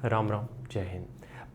राम राम, जय हिंद।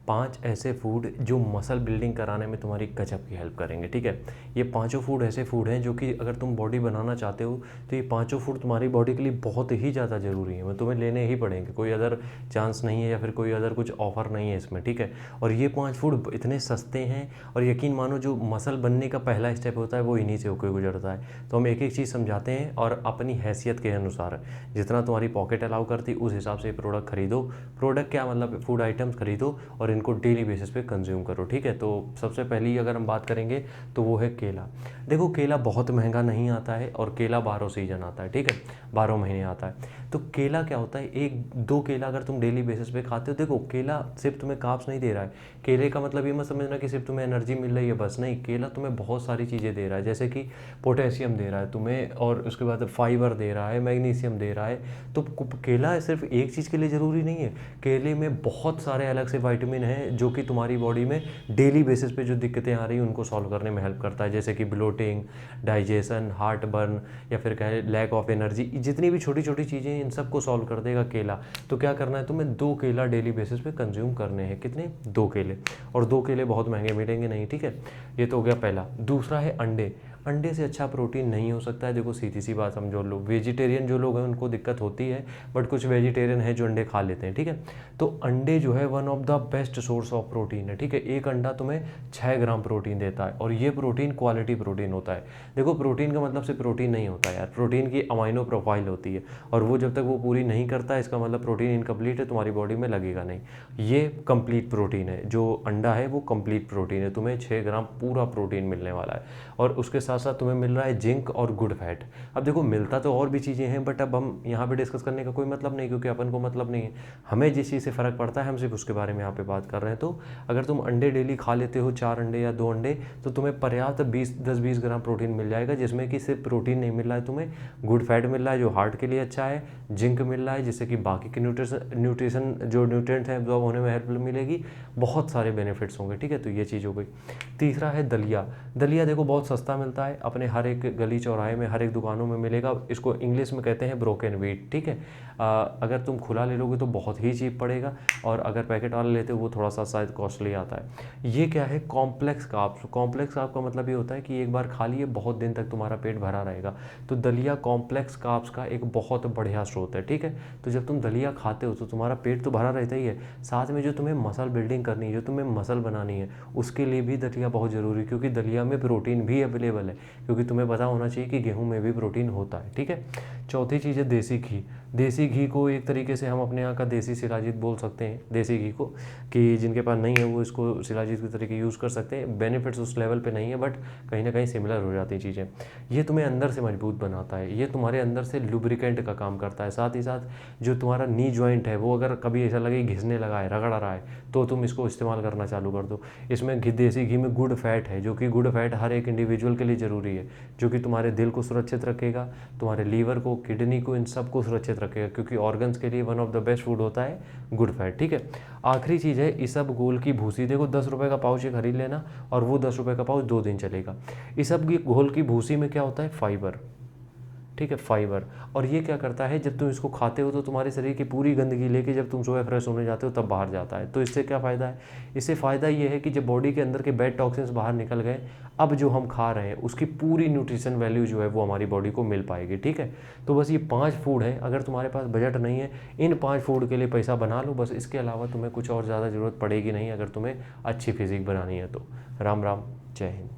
5 ऐसे फूड जो मसल बिल्डिंग कराने में तुम्हारी गजब की हेल्प करेंगे, ठीक है। ये पांचों फूड ऐसे फूड हैं जो कि अगर तुम बॉडी बनाना चाहते हो तो ये पांचों फूड तुम्हारी बॉडी के लिए बहुत ही ज़्यादा ज़रूरी है। तुम्हें लेने ही पड़ेंगे, कोई अदर चांस नहीं है या फिर कोई अदर कुछ ऑफर नहीं है इसमें, ठीक है। और ये 5 फूड इतने सस्ते हैं और यकीन मानो जो मसल बनने का पहला स्टेप होता है वो इन्हीं से होकर गुजरता है। तो हम एक एक चीज़ समझाते हैं और अपनी हैसियत के अनुसार जितना तुम्हारी पॉकेट अलाउ करती उस हिसाब से प्रोडक्ट खरीदो। प्रोडक्ट क्या मतलब, फूड आइटम्स खरीदो और इनको डेली बेसिस पे कंज्यूम करो, ठीक है। तो सबसे पहली अगर हम बात करेंगे तो वो है केला। देखो केला बहुत महंगा नहीं आता है और केला 12 सीजन आता है, ठीक है, 12 महीने आता है। तो केला क्या होता है, एक दो केला अगर तुम डेली बेसिस पे खाते हो, देखो केला सिर्फ तुम्हें कार्ब्स नहीं दे रहा है। केले का मतलब ये मत समझना कि सिर्फ तुम्हें एनर्जी मिल रही है बस, नहीं, केला तुम्हें बहुत सारी चीज़ें दे रहा है, जैसे कि पोटेशियम दे रहा है तुम्हें और उसके बाद फाइबर दे रहा है, मैग्नीशियम दे रहा है। तो केला सिर्फ एक चीज़ के लिए ज़रूरी नहीं है। केले में बहुत सारे अलग से विटामिन हैं जो कि तुम्हारी बॉडी में डेली बेसिस पे जो दिक्कतें आ रही हैं उनको सॉल्व करने में हेल्प करता है, जैसे कि ब्लोटिंग, डाइजेशन, हार्ट बर्न या फिर कहें लैक ऑफ एनर्जी, जितनी भी छोटी छोटी चीज़ें हैं इन सबको सॉल्व कर देगा केला। तो क्या करना है तुम्हें, 2 केला डेली बेसिस पे कंज्यूम करने हैं। कितने? 2 केले। और 2 केले बहुत महंगे मिलेंगे नहीं, ठीक है। ये तो हो गया पहला। दूसरा है अंडे। अंडे से अच्छा प्रोटीन नहीं हो सकता है। देखो सीधी सी बात समझो, लो वेजिटेरियन जो लोग हैं उनको दिक्कत होती है, बट कुछ वेजिटेरियन है जो अंडे खा लेते हैं, ठीक है। तो अंडे जो है one of the best source of protein है, ठीक है। एक अंडा तुम्हें 6 ग्राम प्रोटीन देता है और ये प्रोटीन क्वालिटी प्रोटीन होता है। देखो प्रोटीन का मतलब सिर्फ प्रोटीन नहीं होता यार, प्रोटीन की अमाइनो प्रोफाइल होती है और वो जब तक वो पूरी नहीं करता है इसका मतलब प्रोटीन इनकम्प्लीट है, तुम्हारी बॉडी में लगेगा नहीं। ये कंप्लीट प्रोटीन है, जो अंडा है वो कंप्लीट प्रोटीन है, तुम्हें 6 ग्राम पूरा प्रोटीन मिलने वाला है। और उसके साथ साथ तुम्हें मिल रहा है जिंक और गुड फैट। अब देखो मिलता तो और भी चीज़ें हैं बट अब हम यहाँ पे डिस्कस करने का कोई मतलब नहीं, क्योंकि अपन को मतलब नहीं है। हमें जिस चीज़ से फ़र्क पड़ता है हम सिर्फ उसके बारे में यहाँ पे बात कर रहे हैं। तो अगर तुम अंडे डेली खा लेते हो, 4 अंडे या 2 अंडे, तो तुम्हें पर्याप्त 10-20 ग्राम प्रोटीन मिल जाएगा, जिसमें कि सिर्फ प्रोटीन नहीं मिल रहा है, तुम्हें गुड फैट मिल रहा है जो हार्ट के लिए अच्छा है, जिंक मिल रहा है जिससे कि बाकी के न्यूट्रिशन जो न्यूट्रिएंट्स हैं एब्जॉर्ब होने में हेल्प मिलेगी, बहुत सारे बेनिफिट्स होंगे, ठीक है। तो ये चीज़ हो गई। तीसरा है दलिया। दलिया देखो बहुत सस्ता मिलता है, अपने हर एक गली चौराहे में हर एक दुकानों में मिलेगा। इसको इंग्लिश में कहते हैं ब्रोकन व्हीट, ठीक है। अगर तुम खुला ले लोगे तो बहुत ही चीप पड़ेगा और अगर पैकेट वाला लेते हो वो थोड़ा सा शायद कॉस्टली आता है। ये क्या है, कॉम्प्लेक्स कार्ब्स। कॉम्प्लेक्स कार्ब का मतलब ये होता है कि एक बार खा लिए बहुत दिन तक तुम्हारा पेट भरा रहेगा। तो दलिया कॉम्प्लेक्स कार्ब्स का एक बहुत बढ़िया स्रोत है, ठीक है। तो जब तुम दलिया खाते हो तो तुम्हारा पेट तो भरा रहता ही है, साथ में जो तुम्हें मसल बिल्डिंग करनी है, जो तुम्हें मसल बनानी है, उसके लिए भी दलिया बहुत ज़रूरी है, क्योंकि दलिया में प्रोटीन भी अवेलेबल है, क्योंकि तुम्हें पता होना चाहिए कि गेहूं में भी प्रोटीन होता है, ठीक है। चौथी चीज़ है देसी घी। देसी घी को एक तरीके से हम अपने यहाँ का देसी शिलाजीत बोल सकते हैं, देसी घी को, कि जिनके पास नहीं है वो इसको शिलाजीत के तरीके यूज़ कर सकते हैं। बेनिफिट्स उस लेवल पे नहीं है बट कहीं ना कहीं सिमिलर हो जाती चीज़ें। ये तुम्हें अंदर से मजबूत बनाता है, ये तुम्हारे अंदर से लुब्रिकेंट का काम करता है। साथ ही साथ जो तुम्हारा नी जॉइंट है वो अगर कभी ऐसा लगे घिसने लगा है, रगड़ रहा है, तो तुम इसको इस्तेमाल करना चालू कर दो। इसमें देसी घी में गुड फैट है, जो कि गुड फैट हर एक इंडिविजुअल के लिए ज़रूरी है, जो कि तुम्हारे दिल को सुरक्षित रखेगा, तुम्हारे लीवर को, किडनी को, इन सब को सुरक्षित रखेगा, क्योंकि ऑर्गन्स के लिए one of the best food होता है गुड फैट, ठीक है। आखिरी चीज़ है इसबगोल की भूसी। देखो 10 रुपये का पाउच ये खरीद लेना और वो 10 रुपये का पाउच 2 दिन चलेगा। इसबगोल की भूसी में क्या होता है, फाइबर, ठीक है, फाइबर। और ये क्या करता है, जब तुम इसको खाते हो तो तुम्हारे शरीर की पूरी गंदगी लेके जब तुम सुबह फ्रेश होने जाते हो तब बाहर जाता है। तो इससे क्या फ़ायदा है, इससे फ़ायदा ये है कि जब बॉडी के अंदर के बैड टॉक्सिन्स बाहर निकल गए, अब जो हम खा रहे हैं उसकी पूरी न्यूट्रिशन वैल्यू जो है वो हमारी बॉडी को मिल पाएगी, ठीक है। तो बस ये 5 फूड हैं, अगर तुम्हारे पास बजट नहीं है इन 5 फूड के लिए पैसा बना लो बस, इसके अलावा तुम्हें कुछ और ज़्यादा ज़रूरत पड़ेगी नहीं, अगर तुम्हें अच्छी फिजिक बनानी है तो। राम राम, जय हिंद।